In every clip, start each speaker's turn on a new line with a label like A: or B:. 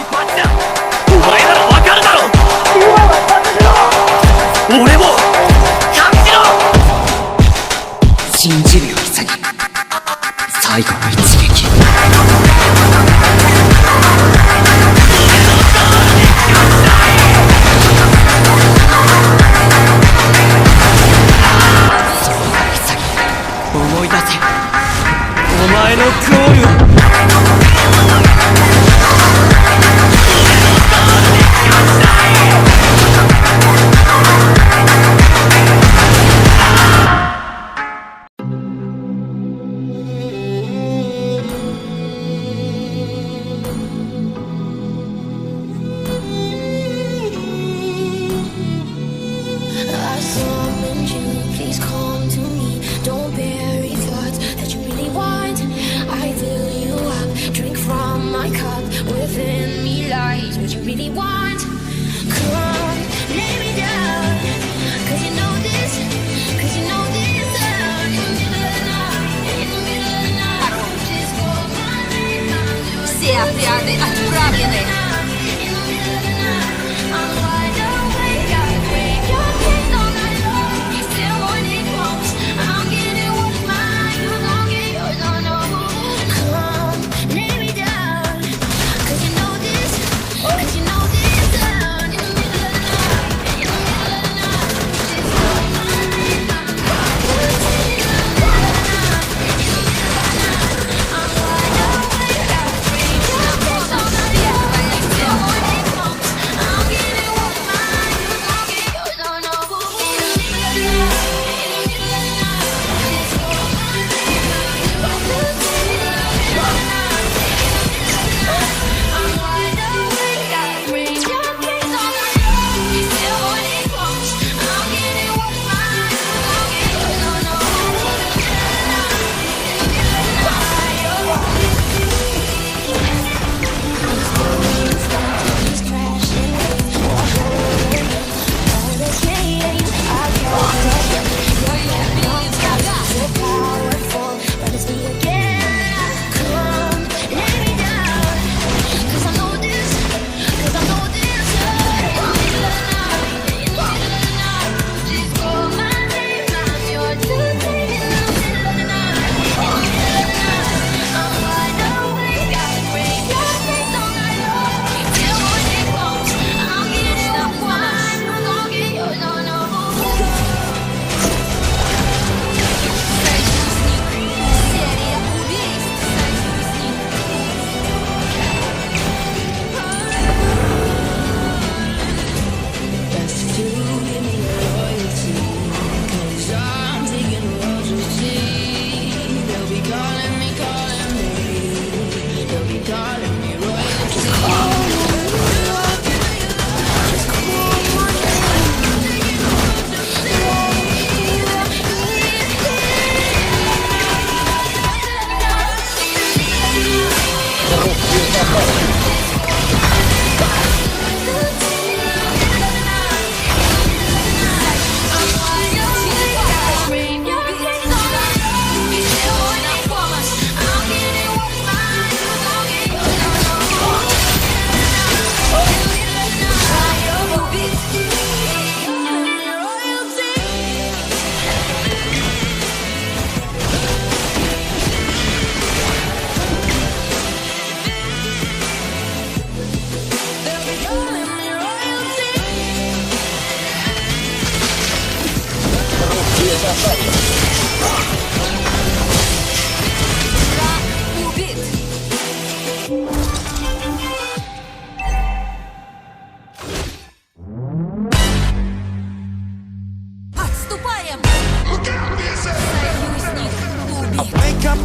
A: お前ならわかるだろ。俺を感じろ。信じるよ潔、最後の一撃。思い出せお前のゴールを。
B: Все отряды отправлены.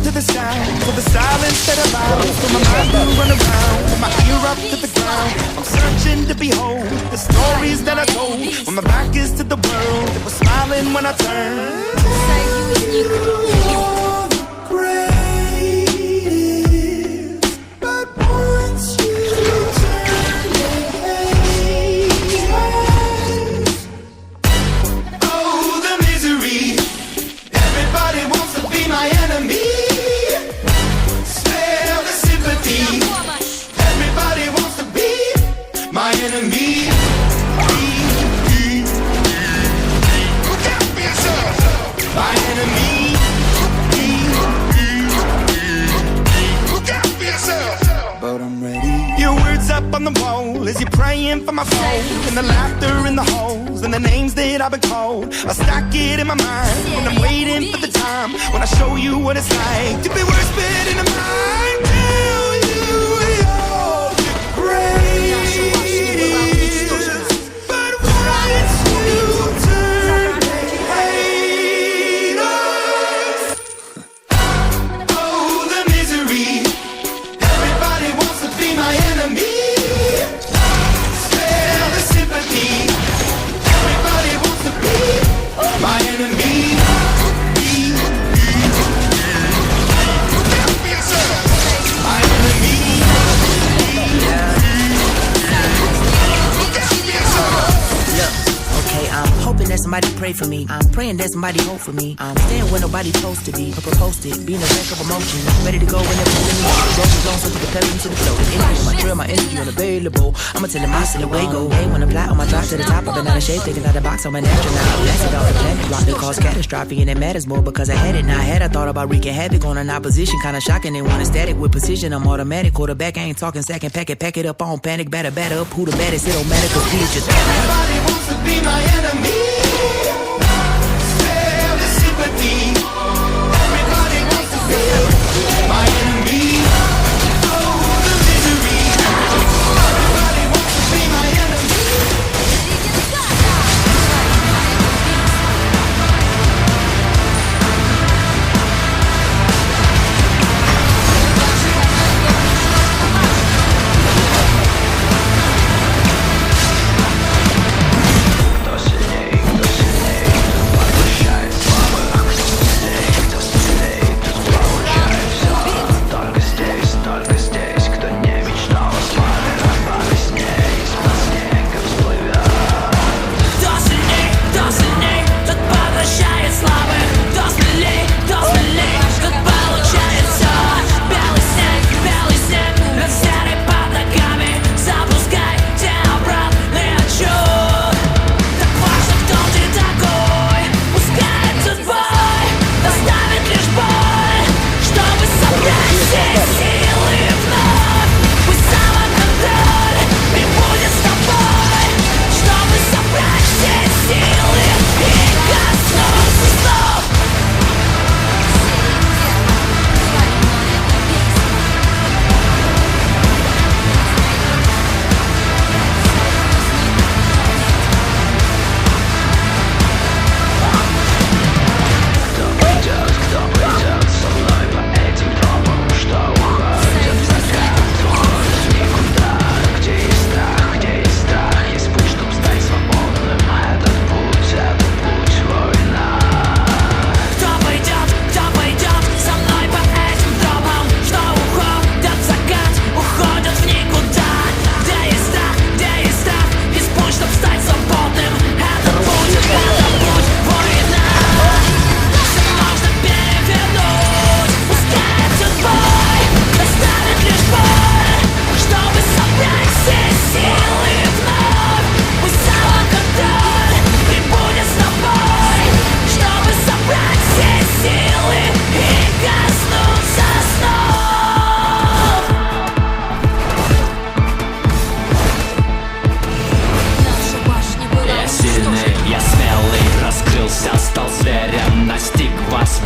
C: To the sound, for the silence that allows for my mind to run around, with my ear up to the ground. I'm searching to behold the stories that I told when my back is to the world. It was smiling when I turned. Everybody wants to be but I'm ready. Your words up on the wall as you're praying for my phone, and the laughter in the halls and the names that I've been called. I stack it in my mind when I'm waiting for the time when I show you what it's like to be worse fit in a mind. Tell you you're great, but once you turn hate us, oh the misery. Everybody wants to be my enemy. Spare the sympathy. Everybody wants to be my enemy. My enemy.
D: Okay, I'm hoping that somebody pray for me. I'm praying that somebody hope for me. I'm staying where nobody's supposed to be. Posted, being a wreck of emotion. Ready to go whenever you need me. Broken on so you can pedal into the flow. The energy, my drill, my energy unavailable. I'ma tell him I still away go. Hey, when I fly on my drive to the top, I've been out of shape, thinking out the box, I'm an astronaut. Blasted off the planet, block that cause catastrophe, and it matters more because I had it. Now I had, I thought about wreaking havoc on an opposition, kinda shocking. They want a static with precision. I'm automatic, quarterback. I ain't talking second, pack it up on panic, batter up. Who the baddest? It don't matter 'cause we just.
C: Everybody wants to be my enemy. Spare the sympathy. Everybody wants to be my enemy. Oh, the misery. Everybody wants to be my enemy.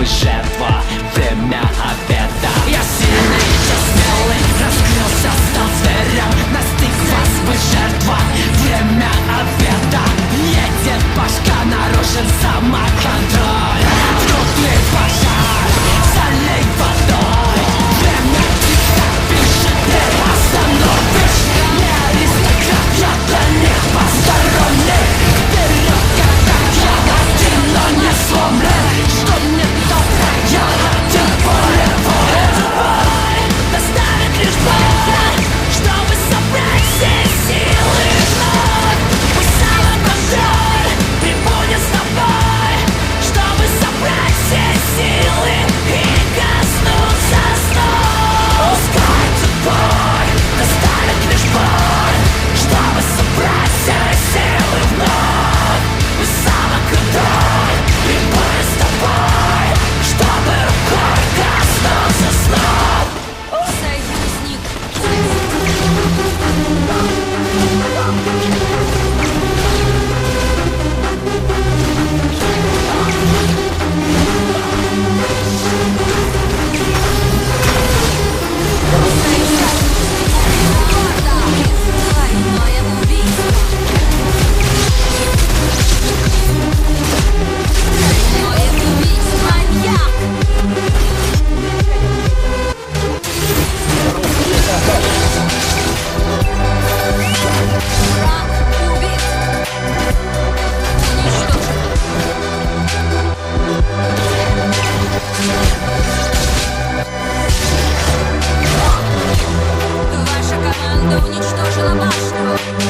A: вы жертва, время обеда. Я сильный, я смелый, раскрылся, стал зверем. Настиг вас, вы жертва, время обеда. Едет башка, нарушен самоконтроль. Крупный пожар, залей водой. Время тихо пишет, не остановишь. Не аристократ, я для них посторонний. Вперед, как я один, но не сломлен. Что мне добро?
B: команда уничтожила башню.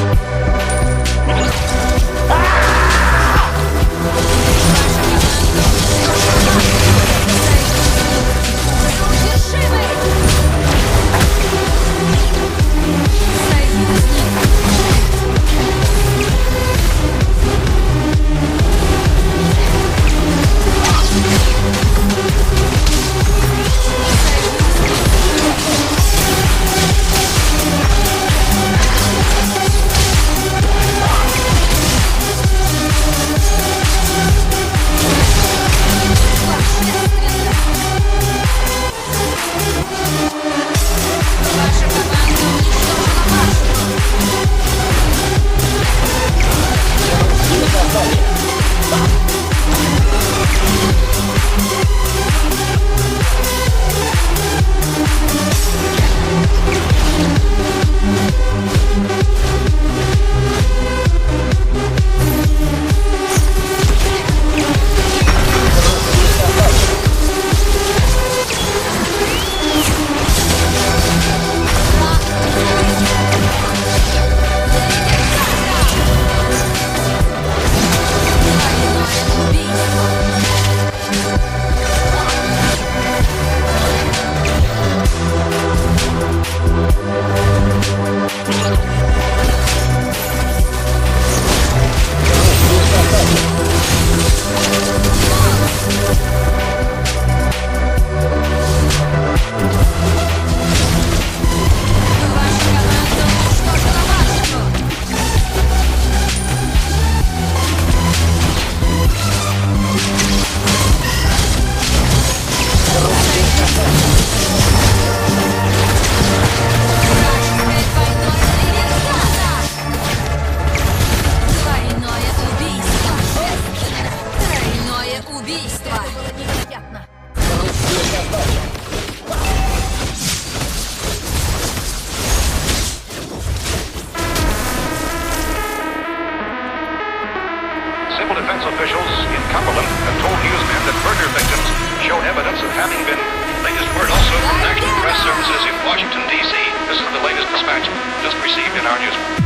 E: Civil defense officials in Cumberland have told newsmen that murder victims showed evidence of having been. Latest word also from National Press Services in Washington, D.C. This is the latest dispatch just received in our newsroom.